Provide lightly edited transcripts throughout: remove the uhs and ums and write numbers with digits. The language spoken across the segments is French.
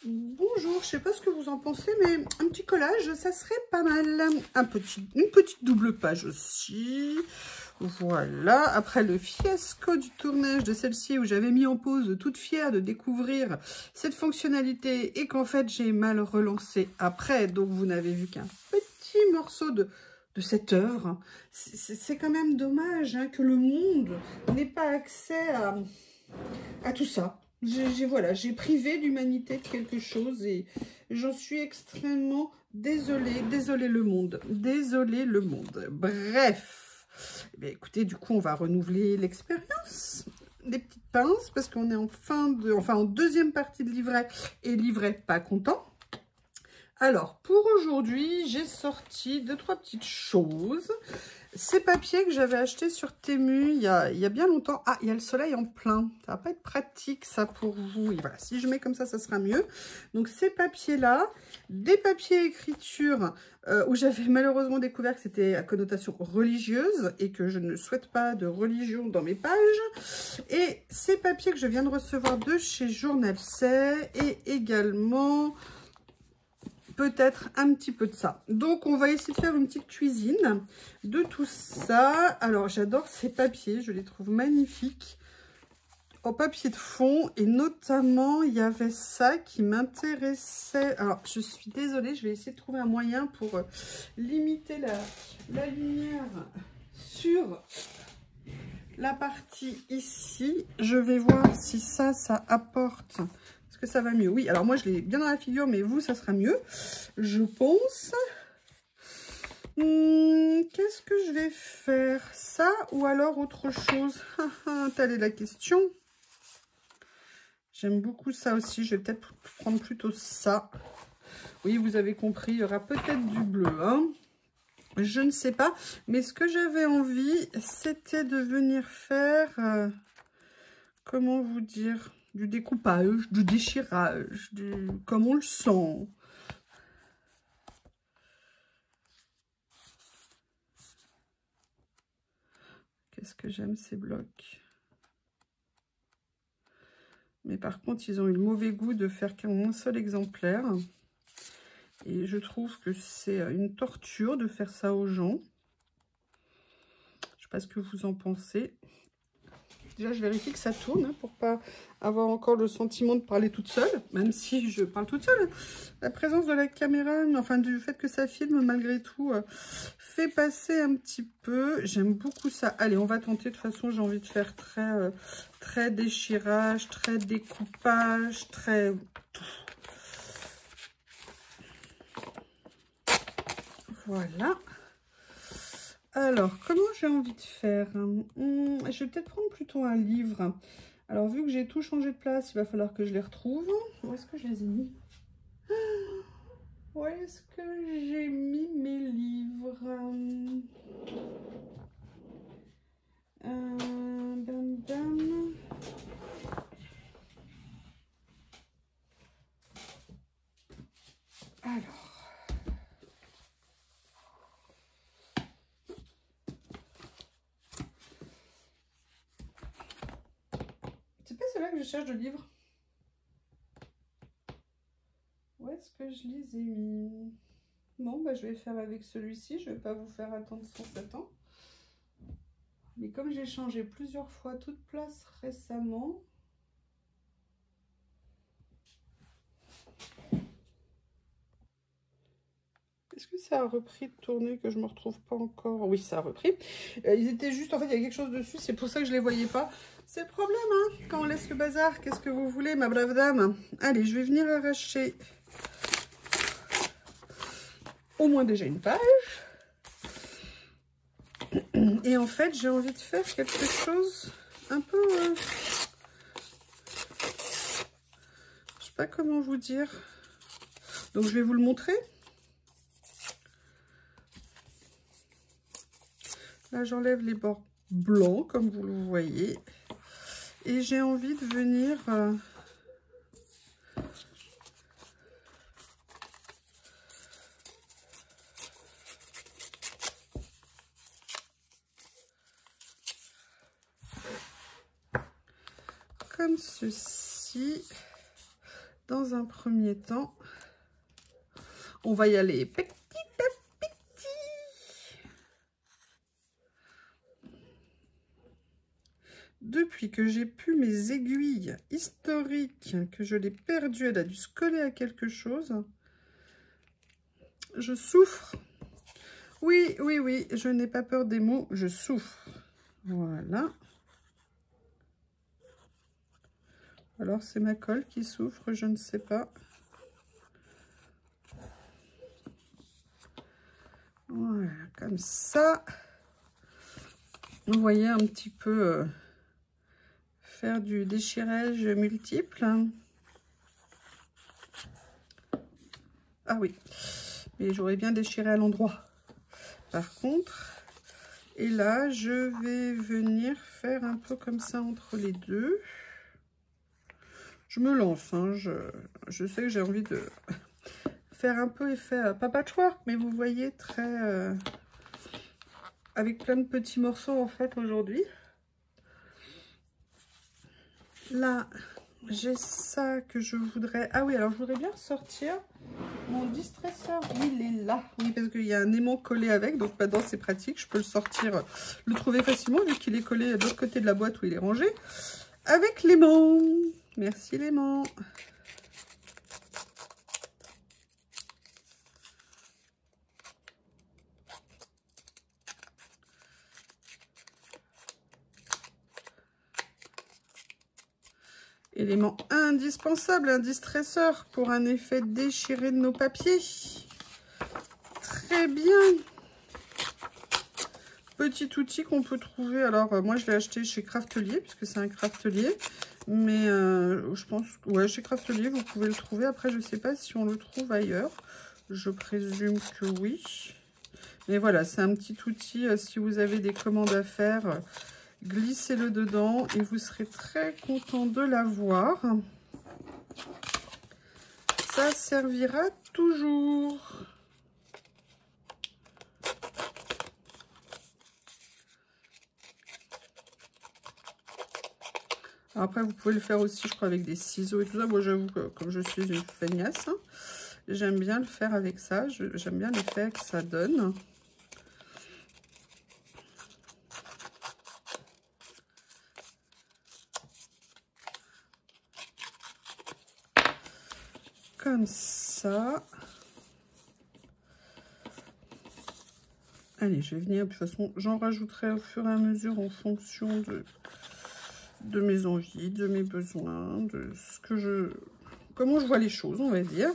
Bonjour, je sais pas ce que vous en pensez, mais un petit collage, ça serait pas mal. Une petite double page aussi. Voilà, après le fiasco du tournage de celle-ci où j'avais mis en pause toute fière de découvrir cette fonctionnalité et qu'en fait j'ai mal relancé après, donc vous n'avez vu qu'un petit morceau de cette œuvre. C'est quand même dommage hein, que le monde n'ait pas accès à tout ça. J'ai privé l'humanité de quelque chose et j'en suis extrêmement désolée. Désolée le monde. Désolée le monde. Bref. Eh bien, écoutez, du coup, on va renouveler l'expérience. Des petites pinces parce qu'on est en deuxième partie de livret et livret pas content. Alors, pour aujourd'hui, j'ai sorti 2-3 petites choses. Ces papiers que j'avais achetés sur Temu il y a bien longtemps. Ah, il y a le soleil en plein. Ça va pas être pratique, ça, pour vous. Et voilà, si je mets comme ça sera mieux. Donc, ces papiers-là, des papiers écriture où j'avais malheureusement découvert que c'était à connotation religieuse et que je ne souhaite pas de religion dans mes pages. Et ces papiers que je viens de recevoir de chez Journal C et également peut-être un petit peu de ça. Donc, on va essayer de faire une petite cuisine de tout ça. Alors, j'adore ces papiers. Je les trouve magnifiques en papier de fond. Et notamment, il y avait ça qui m'intéressait. Alors, je suis désolée. Je vais essayer de trouver un moyen pour limiter la lumière sur la partie ici. Je vais voir si ça apporte... que ça va mieux. Oui, alors moi, je l'ai bien dans la figure, mais vous, ça sera mieux, je pense. Qu'est-ce que je vais faire? Ça ou alors autre chose? Telle est la question. J'aime beaucoup ça aussi. Je vais peut-être prendre plutôt ça. Oui, vous avez compris, il y aura peut-être du bleu. Hein, je ne sais pas. Mais ce que j'avais envie, c'était de venir faire... comment vous dire? Du découpage, du déchirage, comme on le sent. Qu'est-ce que j'aime ces blocs. Mais par contre, ils ont eu le mauvais goût de faire qu'un seul exemplaire. Et je trouve que c'est une torture de faire ça aux gens. Je ne sais pas ce que vous en pensez. Déjà, je vérifie que ça tourne hein, pour pas avoir encore le sentiment de parler toute seule, même si je parle toute seule. La présence de la caméra, enfin du fait que ça filme malgré tout, fait passer un petit peu. J'aime beaucoup ça. Allez, on va tenter. De toute façon, j'ai envie de faire très déchirage, très découpage, très... Voilà. Alors, comment j'ai envie de faire? Je vais peut-être prendre plutôt un livre. Alors, vu que j'ai tout changé de place, il va falloir que je les retrouve. Où est-ce que je les ai mis? Où est-ce que j'ai mis mes livres? Bam, bam. Alors. C'est pas celle-là que je cherche de livre. Où est-ce que je les ai mis? Bon, bah, je vais faire avec celui-ci. Je vais pas vous faire attendre 107 ans. Mais comme j'ai changé plusieurs fois toute place récemment... Est-ce que ça a repris de tourner que je ne me retrouve pas encore? Oui, ça a repris. Ils étaient juste, en fait, il y a quelque chose dessus. C'est pour ça que je ne les voyais pas. C'est le problème, hein, quand on laisse le bazar. Qu'est-ce que vous voulez, ma brave dame? Allez, je vais venir arracher au moins déjà une page. Et en fait, j'ai envie de faire quelque chose un peu... je sais pas comment vous dire. Donc, je vais vous le montrer. Là, j'enlève les bords blancs, comme vous le voyez. Et j'ai envie de venir... comme ceci. dans un premier temps, on va y aller petit à petit. Depuis que j'ai pu mes aiguilles historiques, que je l'ai perdue, elle a dû se coller à quelque chose. Je souffre. Oui, oui, oui, je n'ai pas peur des mots, je souffre. Voilà. Alors, c'est ma colle qui souffre, je ne sais pas. Voilà, comme ça. Vous voyez un petit peu faire du déchirage multiple. Ah oui, mais j'aurais bien déchiré à l'endroit. Par contre, et là, je vais venir faire un peu comme ça entre les deux. Je me lance, hein, je sais que j'ai envie de faire un peu effet pas patchwork, mais vous voyez, très avec plein de petits morceaux en fait aujourd'hui. Là, j'ai ça que je voudrais... Ah oui, alors je voudrais bien sortir mon distresseur. Oui, il est là. Oui, parce qu'il y a un aimant collé avec, donc maintenant c'est pratique. Je peux le sortir, le trouver facilement vu qu'il est collé de l'autre côté de la boîte où il est rangé. Avec l'aimant. Merci l'aimant. Élément indispensable, un distresseur pour un effet déchiré de nos papiers. Très bien. Petit outil qu'on peut trouver. Alors, moi, je l'ai acheté chez Craftelier, puisque c'est un Craftelier. Mais je pense, ouais, chez Craftelier, vous pouvez le trouver. Après, je ne sais pas si on le trouve ailleurs. Je présume que oui. Mais voilà, c'est un petit outil. Si vous avez des commandes à faire, glissez-le dedans et vous serez très content de l'avoir. Ça servira toujours. Après, vous pouvez le faire aussi, je crois, avec des ciseaux et tout ça. Moi, j'avoue que comme je suis une feignasse, hein, j'aime bien le faire avec ça. J'aime bien l'effet que ça donne. Comme ça. Allez, je vais venir. De toute façon, j'en rajouterai au fur et à mesure en fonction de mes envies, de mes besoins, de ce que je... Comment je vois les choses, on va dire.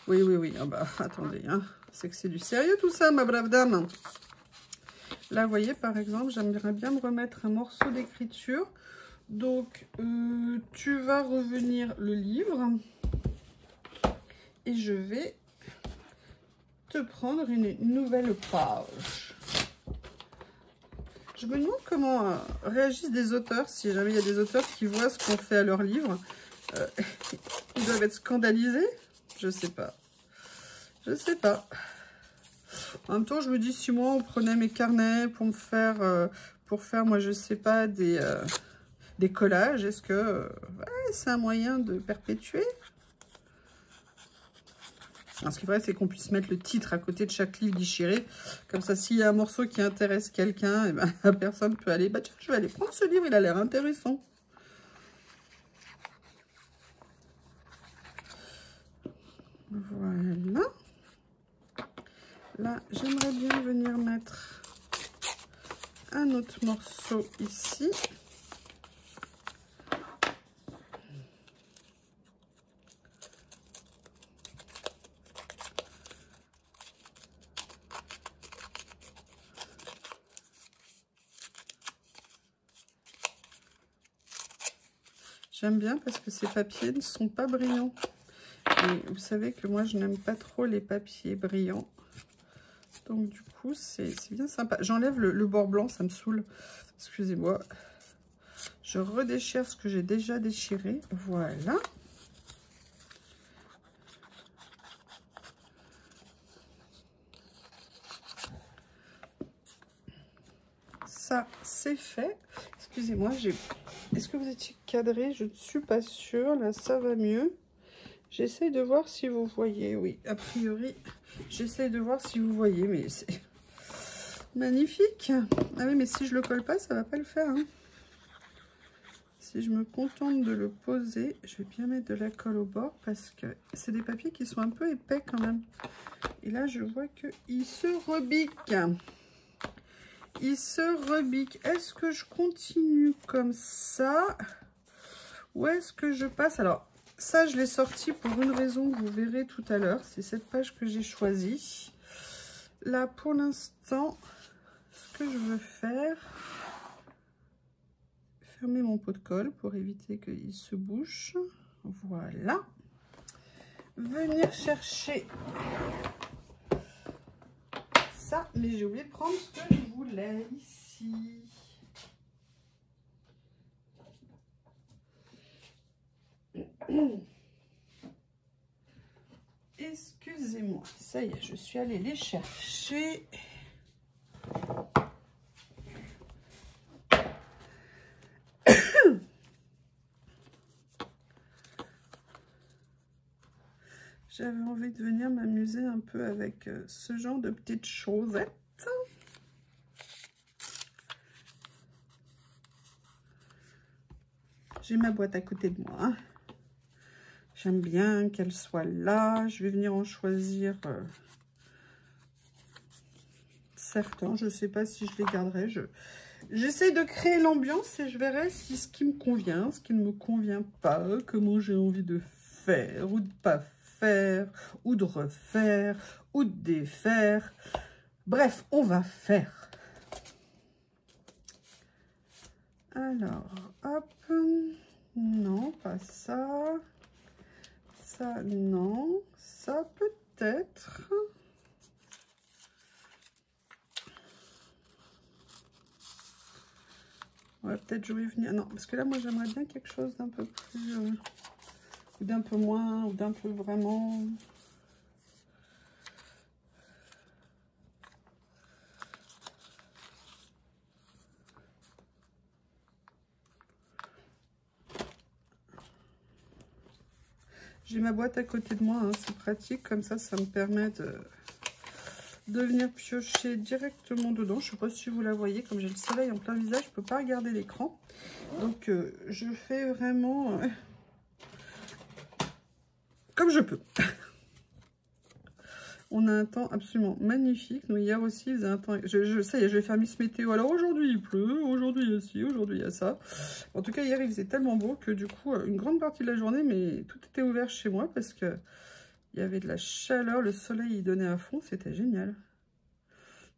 Oui, oui, oui. Ah bah, attendez, hein. C'est que c'est du sérieux tout ça, ma brave dame. Là, vous voyez, par exemple, j'aimerais bien me remettre un morceau d'écriture. Donc, tu vas revenir le livre. Et je vais te prendre une nouvelle page. Je me demande comment réagissent des auteurs, si jamais il y a des auteurs qui voient ce qu'on fait à leur livre. Ils doivent être scandalisés. Je sais pas. Je sais pas. En même temps, je me dis, si moi, on prenait mes carnets pour me faire, moi, je sais pas, des collages, est-ce que ouais, c'est un moyen de perpétuer? Alors, ce qui est vrai, c'est qu'on puisse mettre le titre à côté de chaque livre déchiré. Comme ça, s'il y a un morceau qui intéresse quelqu'un, et ben, la personne peut aller, bah tiens, je vais aller prendre ce livre, il a l'air intéressant. Voilà. Là, j'aimerais bien venir mettre un autre morceau ici. J'aime bien parce que ces papiers ne sont pas brillants. Et vous savez que moi, je n'aime pas trop les papiers brillants. Donc, du coup, c'est bien sympa. J'enlève le bord blanc, ça me saoule. Excusez-moi. Je redéchire ce que j'ai déjà déchiré. Voilà. Ça, c'est fait. Excusez-moi, est-ce que vous étiez cadré? Je ne suis pas sûre. Là, ça va mieux. J'essaye de voir si vous voyez. Oui, a priori, j'essaye de voir si vous voyez, mais c'est magnifique. Ah oui, mais si je le colle pas, ça va pas le faire. Hein. Si je me contente de le poser, je vais bien mettre de la colle au bord parce que c'est des papiers qui sont un peu épais quand même. Et là, je vois qu'il se rebique. Il se rebique. Est-ce que je continue comme ça? Ou est-ce que je passe? Alors, ça, je l'ai sorti pour une raison que vous verrez tout à l'heure. C'est cette page que j'ai choisie. Là, pour l'instant, ce que je veux faire, fermer mon pot de colle pour éviter qu'il se bouche. Voilà. Venir chercher ça. Mais j'ai oublié de prendre ce que je voulais ici. Excusez-moi, ça y est, je suis allée les chercher. J'avais envie de venir m'amuser un peu avec ce genre de petites chosettes. J'ai ma boîte à côté de moi. J'aime bien qu'elle soit là. Je vais venir en choisir certains. Je ne sais pas si je les garderai. J'essaie de créer l'ambiance et je verrai si ce qui me convient, ce qui ne me convient pas, comment j'ai envie de faire ou de pas faire, ou de refaire, ou de défaire. Bref, on va faire. Alors, hop. Non, pas ça. Ça, non. Ça, peut-être. Ouais, peut-être je vais venir. Non, parce que là, moi, j'aimerais bien quelque chose d'un peu plus... ou d'un peu moins, ou d'un peu vraiment... J'ai ma boîte à côté de moi, hein, c'est pratique. Comme ça me permet de venir piocher directement dedans. Je ne sais pas si vous la voyez, comme j'ai le soleil en plein visage, je ne peux pas regarder l'écran. Donc, je fais vraiment comme je peux. On a un temps absolument magnifique. Nous, hier aussi, il faisait un temps... ça y est, je vais faire Miss Météo. Alors, aujourd'hui, il pleut. Aujourd'hui, il y a ci. Aujourd'hui, il y a ça. En tout cas, hier, il faisait tellement beau que, du coup, une grande partie de la journée, mais tout était ouvert chez moi parce que il y avait de la chaleur. Le soleil, il donnait à fond. C'était génial.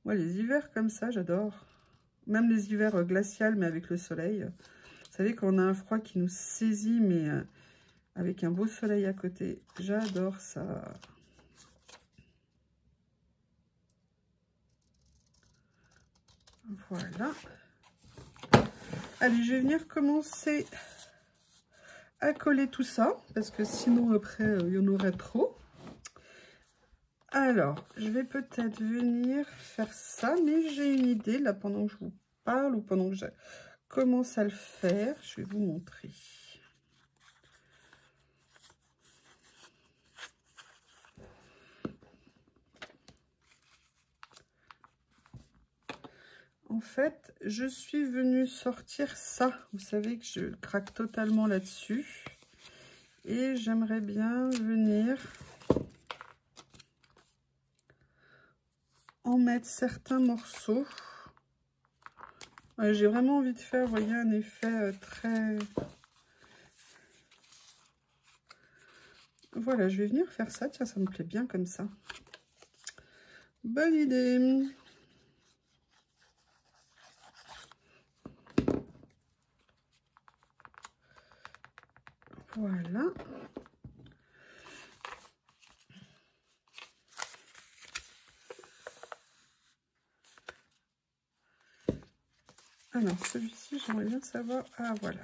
Moi, les hivers comme ça, j'adore. Même les hivers glaciales, mais avec le soleil. Vous savez, quand on a un froid qui nous saisit, mais avec un beau soleil à côté. J'adore ça. Voilà. Allez, je vais venir commencer à coller tout ça, parce que sinon, après, il y en aurait trop. Alors, je vais peut-être venir faire ça, mais j'ai une idée, là, pendant que je vous parle, ou pendant que je commence à le faire. Je vais vous montrer. En fait, je suis venue sortir ça. Vous savez que je craque totalement là-dessus. Et j'aimerais bien venir en mettre certains morceaux. Ouais, j'ai vraiment envie de faire, vous voyez, un effet très... Voilà, je vais venir faire ça. Tiens, ça me plaît bien comme ça. Bonne idée. Voilà. Alors, celui-ci, j'aimerais bien savoir... Ah, voilà.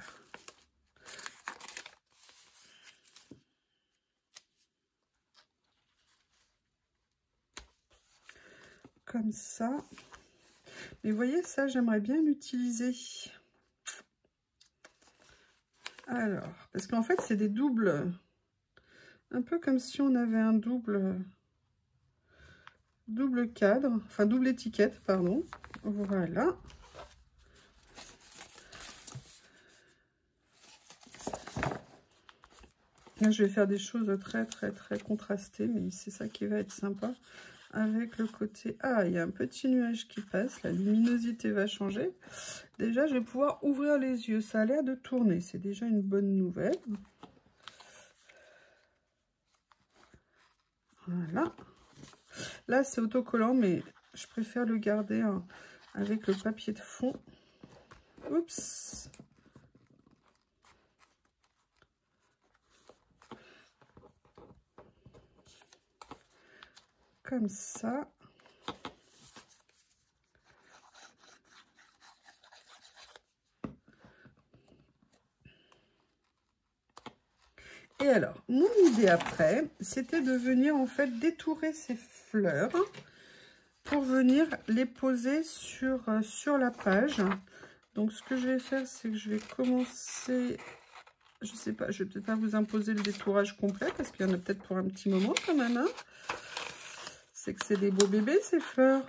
Comme ça. Mais vous voyez, ça, j'aimerais bien l'utiliser. Alors, parce qu'en fait, c'est des doubles Un peu comme si on avait un double cadre, enfin double étiquette, pardon. Voilà. Là, je vais faire des choses très contrastées, mais c'est ça qui va être sympa. Avec le côté... Ah, il y a un petit nuage qui passe, la luminosité va changer. Déjà, je vais pouvoir ouvrir les yeux. Ça a l'air de tourner, c'est déjà une bonne nouvelle. Voilà. Là, c'est autocollant, mais je préfère le garder avec le papier de fond. Oups. Comme ça. Et alors, mon idée après, c'était de venir en fait détourer ces fleurs pour venir les poser sur la page. Donc, ce que je vais faire, c'est que je vais commencer... Je sais pas, je vais peut-être pas vous imposer le détourage complet parce qu'il y en a peut-être pour un petit moment quand même. Hein. C'est que c'est des beaux bébés, ces fleurs.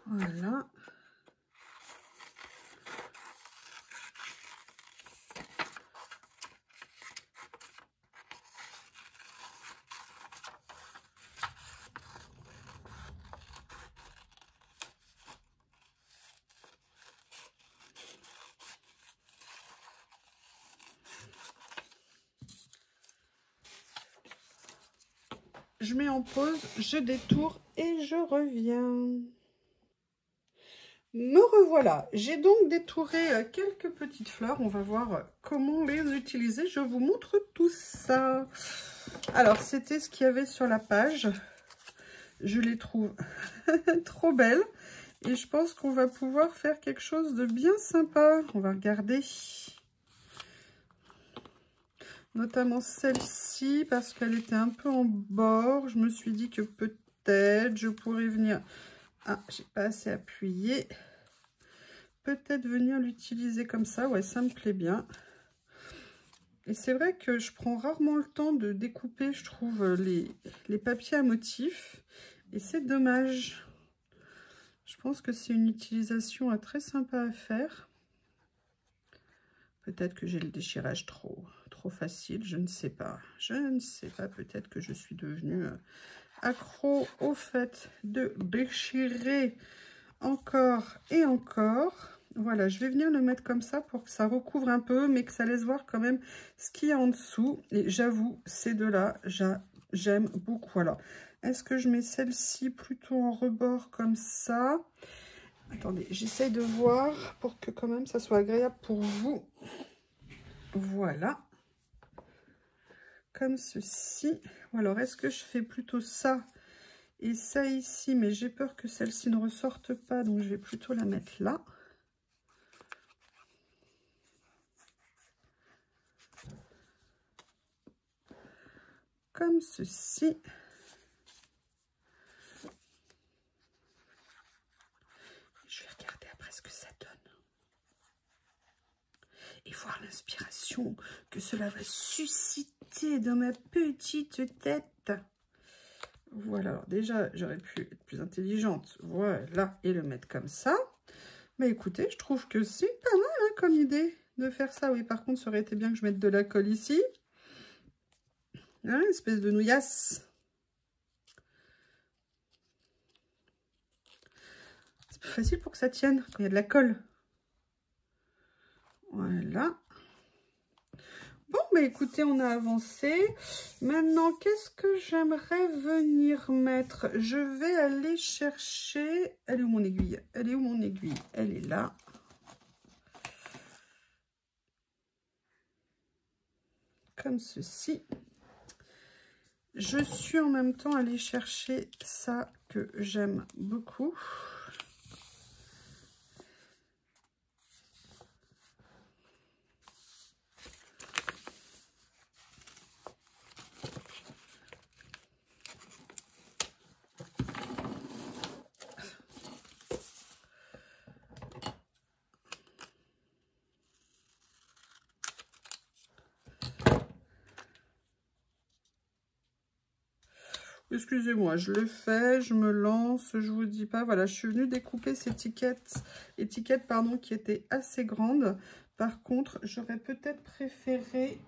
Voilà. Je mets en pause, je détourne et je reviens. Me revoilà. J'ai donc détouré quelques petites fleurs. On va voir comment les utiliser. Je vous montre tout ça. Alors, c'était ce qu'il y avait sur la page. Je les trouve trop belles. Et je pense qu'on va pouvoir faire quelque chose de bien sympa. On va regarder. Notamment celle-ci, parce qu'elle était un peu en bord. Je me suis dit que peut-être je pourrais venir... Ah, j'ai pas assez appuyé. Peut-être venir l'utiliser comme ça. Ouais, ça me plaît bien. Et c'est vrai que je prends rarement le temps de découper, je trouve, les papiers à motifs. Et c'est dommage. Je pense que c'est une utilisation très sympa à faire. Peut-être que j'ai le déchirage trop facile, je ne sais pas. Je ne sais pas, peut-être que je suis devenue accro au fait de déchirer encore et encore. Voilà, je vais venir le mettre comme ça pour que ça recouvre un peu, mais que ça laisse voir quand même ce qu'il y a en dessous. Et j'avoue, ces deux-là, j'aime beaucoup. Alors, est-ce que je mets celle-ci plutôt en rebord comme ça? Attendez, j'essaye de voir pour que quand même ça soit agréable pour vous. Voilà. Comme ceci. Ou alors, est-ce que je fais plutôt ça et ça ici? Mais j'ai peur que celle-ci ne ressorte pas, donc je vais plutôt la mettre là. Comme ceci. Je vais regarder après ce que ça donne. Et voir l'inspiration que cela va susciter dans ma petite tête. Voilà, alors déjà, j'aurais pu être plus intelligente. Voilà, et le mettre comme ça. Mais écoutez, je trouve que c'est pas mal hein, comme idée de faire ça. Oui, par contre, ça aurait été bien que je mette de la colle ici. Hein, espèce de nouillasse. C'est plus facile pour que ça tienne quand il y a de la colle. Voilà. Bon, bah écoutez, on a avancé. Maintenant, qu'est-ce que j'aimerais venir mettre? Je vais aller chercher... Elle est où mon aiguille? Elle est où mon aiguille? Elle est là. Comme ceci. Je suis en même temps allée chercher ça que j'aime beaucoup. Excusez-moi, je le fais, je me lance, je vous dis pas. Voilà, je suis venue découper cette étiquette pardon, qui était assez grande. Par contre, j'aurais peut-être préféré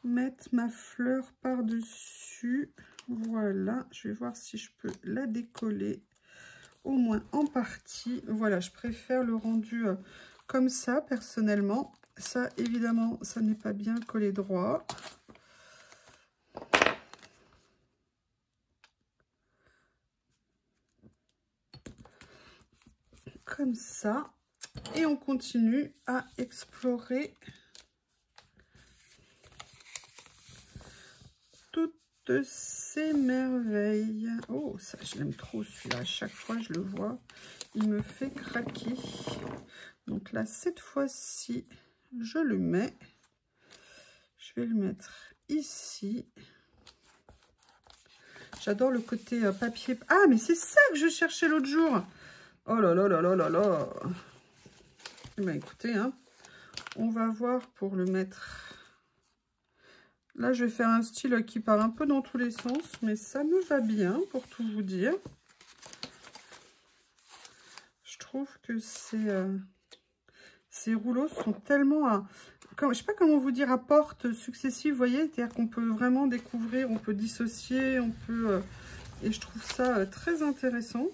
mettre ma fleur par-dessus. Voilà, je vais voir si je peux la décoller, au moins en partie. Voilà, je préfère le rendu comme ça, personnellement. Ça, évidemment, ça n'est pas bien collé droit. Comme ça. Et on continue à explorer toutes ces merveilles. Oh, ça, je l'aime trop celui-là. À chaque fois, je le vois, il me fait craquer. Donc là, cette fois-ci, je le mets. Je vais le mettre ici. J'adore le côté papier. Ah, mais c'est ça que je cherchais l'autre jour. Oh là là là là là là. Eh bien, écoutez, hein, on va voir pour le mettre. Là, je vais faire un style qui part un peu dans tous les sens, mais ça me va bien, pour tout vous dire. Je trouve que ces rouleaux sont tellement, je ne sais pas comment vous dire, à portes successives, vous voyez, c'est-à-dire qu'on peut vraiment découvrir, on peut dissocier, on peut... et je trouve ça très intéressant.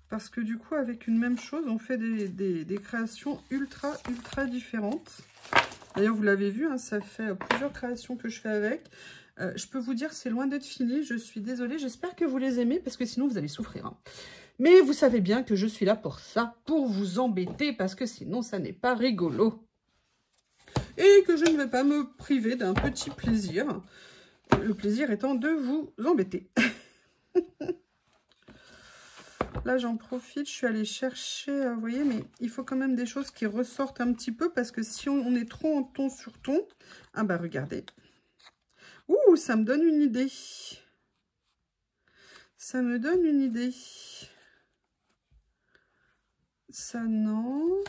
Parce que du coup, avec une même chose, on fait des créations ultra différentes. D'ailleurs, vous l'avez vu, hein, ça fait plusieurs créations que je fais avec. Je peux vous dire, c'est loin d'être fini. Je suis désolée. J'espère que vous les aimez, parce que sinon, vous allez souffrir. Hein. Mais vous savez bien que je suis là pour ça, pour vous embêter, parce que sinon, ça n'est pas rigolo. Et que je ne vais pas me priver d'un petit plaisir. Le plaisir étant de vous embêter. Là, j'en profite, je suis allée chercher, vous voyez, mais il faut quand même des choses qui ressortent un petit peu, parce que si on est trop en ton sur ton, ah bah regardez. Ouh, ça me donne une idée. Ça me donne une idée. Ça, non.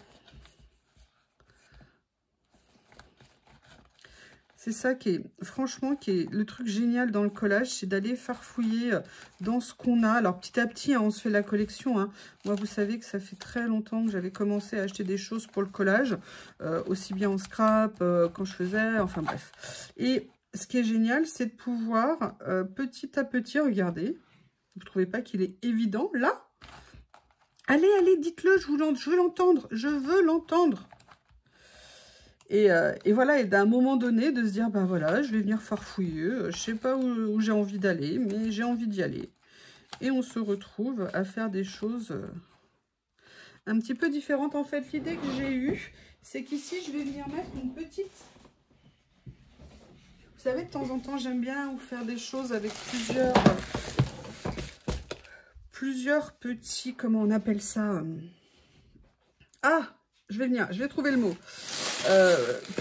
C'est ça qui est, franchement, qui est le truc génial dans le collage, c'est d'aller farfouiller dans ce qu'on a. Alors, petit à petit, hein, on se fait la collection. Hein. Moi, vous savez que ça fait très longtemps que j'avais commencé à acheter des choses pour le collage, aussi bien en scrap, quand je faisais, enfin bref. Et ce qui est génial, c'est de pouvoir, petit à petit, regardez, vous ne trouvez pas qu'il est évident, là? Allez, allez, dites-le, je veux l'entendre, je veux l'entendre. Et voilà, et d'un moment donné, de se dire, ben voilà, je vais venir farfouiller, je sais pas où j'ai envie d'aller, mais j'ai envie d'y aller. Et on se retrouve à faire des choses un petit peu différentes. En fait, l'idée que j'ai eue, c'est qu'ici, je vais venir mettre une petite... Vous savez, de temps en temps, j'aime bien faire des choses avec plusieurs petits, comment on appelle ça? Ah, je vais trouver le mot.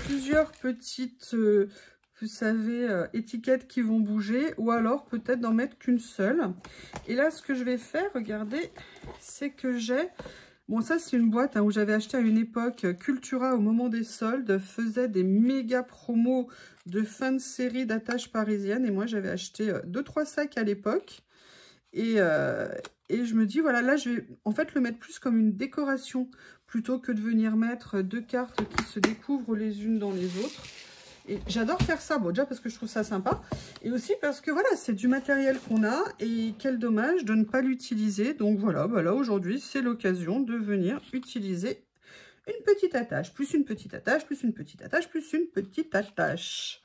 Plusieurs petites, vous savez, étiquettes qui vont bouger, ou alors peut-être d'en mettre qu'une seule. Et là, ce que je vais faire, regardez, c'est que j'ai... Bon, ça, c'est une boîte hein, où j'avais acheté à une époque. Cultura, au moment des soldes, faisait des méga promos de fin de série d'attaches parisiennes. Et moi, j'avais acheté 2-3 sacs à l'époque. Et je me dis, voilà, là, je vais en fait le mettre plus comme une décoration, plutôt que de venir mettre 2 cartes qui se découvrent les unes dans les autres. Et j'adore faire ça, bon, déjà parce que je trouve ça sympa, et aussi parce que, voilà, c'est du matériel qu'on a, et quel dommage de ne pas l'utiliser. Donc voilà, bah là, aujourd'hui, c'est l'occasion de venir utiliser une petite attache, plus une petite attache, plus une petite attache, plus une petite attache.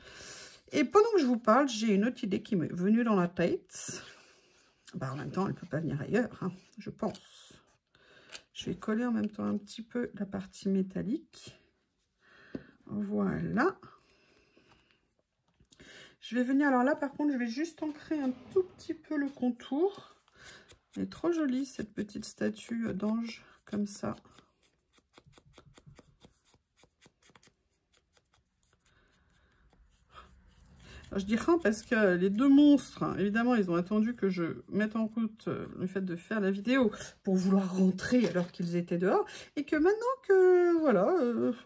Et pendant que je vous parle, j'ai une autre idée qui m'est venue dans la tête. Bah, en même temps, elle ne peut pas venir ailleurs, hein, je pense. Je vais coller en même temps un petit peu la partie métallique. Voilà. Je vais venir, alors là, par contre, je vais juste ancrer un tout petit peu le contour. Elle est trop jolie, cette petite statue d'ange, comme ça. Alors, je dis rien parce que les deux monstres, hein, évidemment, ils ont attendu que je mette en route le fait de faire la vidéo pour vouloir rentrer alors qu'ils étaient dehors. Et que maintenant que, voilà,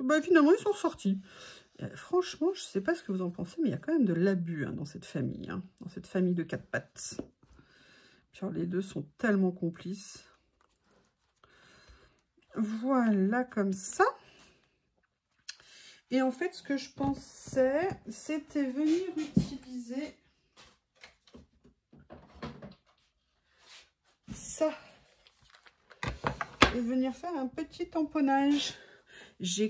bah, finalement, ils sont sortis. Franchement, je ne sais pas ce que vous en pensez, mais il y a quand même de l'abus hein, dans cette famille. Hein, dans cette famille de 4 pattes. Puis alors, les deux sont tellement complices. Voilà, comme ça. Et en fait, ce que je pensais, c'était venir utiliser ça. Et venir faire un petit tamponnage. J'ai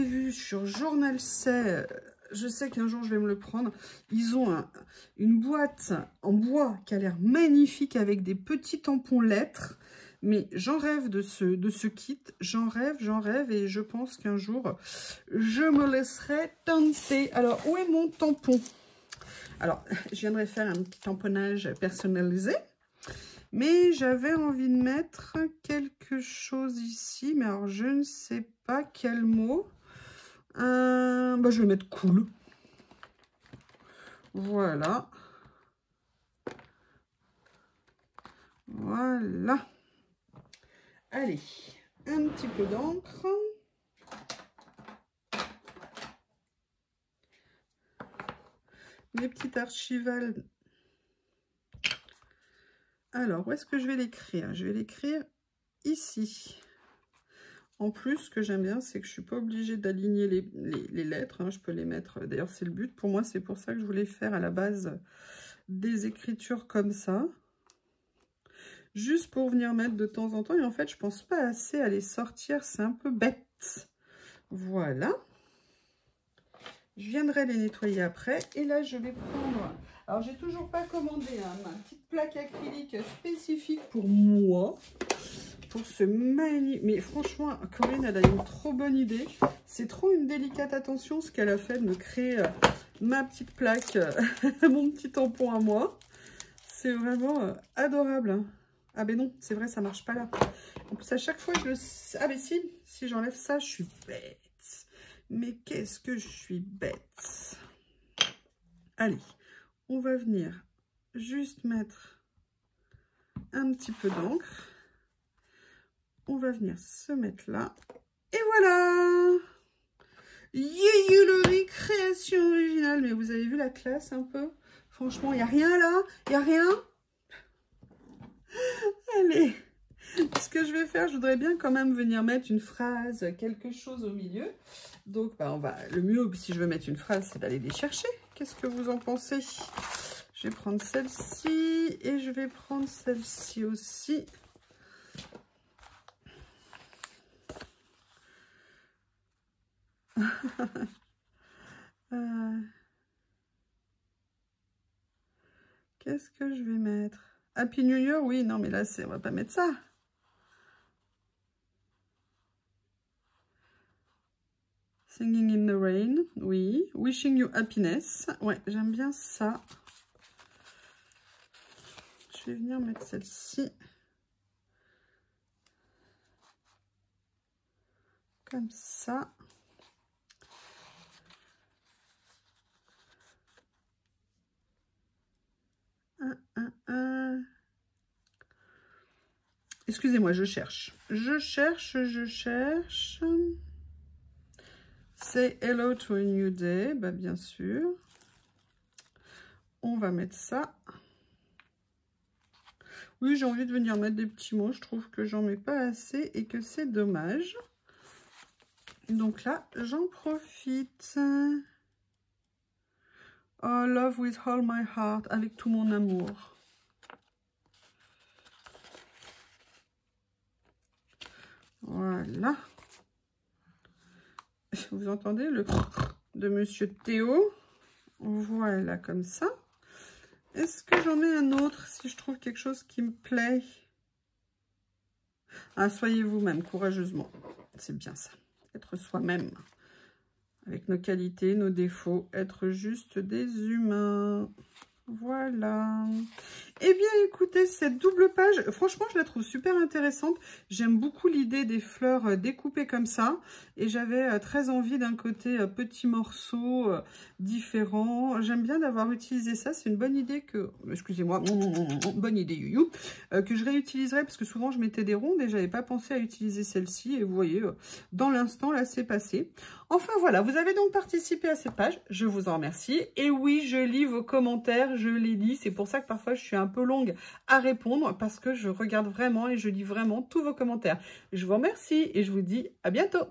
vu sur Journal C, je sais qu'un jour je vais me le prendre. Ils ont une boîte en bois qui a l'air magnifique avec des petits tampons lettres. Mais j'en rêve de ce kit, j'en rêve et je pense qu'un jour, je me laisserai tenter. Alors, où est mon tampon? Alors, je viendrai faire un petit tamponnage personnalisé, mais j'avais envie de mettre quelque chose ici, mais alors je ne sais pas quel mot. Bah, je vais mettre cool. Voilà. Voilà. Allez, un petit peu d'encre. Mes petites archivales. Alors, où est-ce que je vais l'écrire? Je vais l'écrire ici. En plus, ce que j'aime bien, c'est que je ne suis pas obligée d'aligner les lettres. Hein. Je peux les mettre, d'ailleurs, c'est le but. Pour moi, c'est pour ça que je voulais faire à la base des écritures comme ça. Juste pour venir mettre de temps en temps. Et en fait, je pense pas assez à les sortir. C'est un peu bête. Voilà. Je viendrai les nettoyer après. Et là, je vais prendre... Alors, j'ai toujours pas commandé ma petite plaque acrylique spécifique pour moi. Pour ce magnifique... Mais franchement, Corinne, elle a une trop bonne idée. C'est trop une délicate attention ce qu'elle a fait de me créer ma petite plaque, mon petit tampon à moi. C'est vraiment adorable. Hein. Ah ben non, c'est vrai, ça marche pas là. En plus, à chaque fois, je le... Ah ben si j'enlève ça, je suis bête. Mais qu'est-ce que je suis bête. Allez, on va venir juste mettre un petit peu d'encre. On va venir se mettre là. Et voilà! Yéyulerie, création originale. Mais vous avez vu la classe un peu? Franchement, il n'y a rien là? Il n'y a rien? Allez! Ce que je vais faire, je voudrais bien quand même venir mettre une phrase, quelque chose au milieu. Donc, bah, le mieux, si je veux mettre une phrase, c'est d'aller les chercher. Qu'est-ce que vous en pensez? Je vais prendre celle-ci et je vais prendre celle-ci aussi. Qu'est-ce que je vais mettre? Happy New Year, oui, non, mais là, on va pas mettre ça. Singing in the rain, oui. Wishing you happiness, ouais, j'aime bien ça. Je vais venir mettre celle-ci. Comme ça. Excusez-moi, je cherche. Je cherche. Say hello to a new day. Bah, bien sûr. On va mettre ça. Oui, j'ai envie de venir mettre des petits mots. Je trouve que j'en mets pas assez et que c'est dommage. Donc là, j'en profite. Oh, love with all my heart. Avec tout mon amour. Voilà. Vous entendez le de Monsieur Théo? Voilà, comme ça. Est-ce que j'en ai un autre si je trouve quelque chose qui me plaît? Ah, soyez vous-même, courageusement. C'est bien ça. Être soi-même. Avec nos qualités, nos défauts. Être juste des humains. Voilà. Eh bien, écoutez, cette double page, franchement, je la trouve super intéressante. J'aime beaucoup l'idée des fleurs découpées comme ça. Et j'avais très envie d'un côté petits morceaux différents. J'aime bien d'avoir utilisé ça. C'est une bonne idée que... Excusez-moi, bonne idée, Youyou. Que je réutiliserai parce que souvent, je mettais des rondes et j'avais pas pensé à utiliser celle-ci. Et vous voyez, dans l'instant, là, c'est passé. Enfin, voilà. Vous avez donc participé à cette page. Je vous en remercie. Et oui, je lis vos commentaires. Je les lis. C'est pour ça que parfois, je suis un peu longue à répondre parce que je regarde vraiment et je lis vraiment tous vos commentaires. Je vous remercie et je vous dis à bientôt.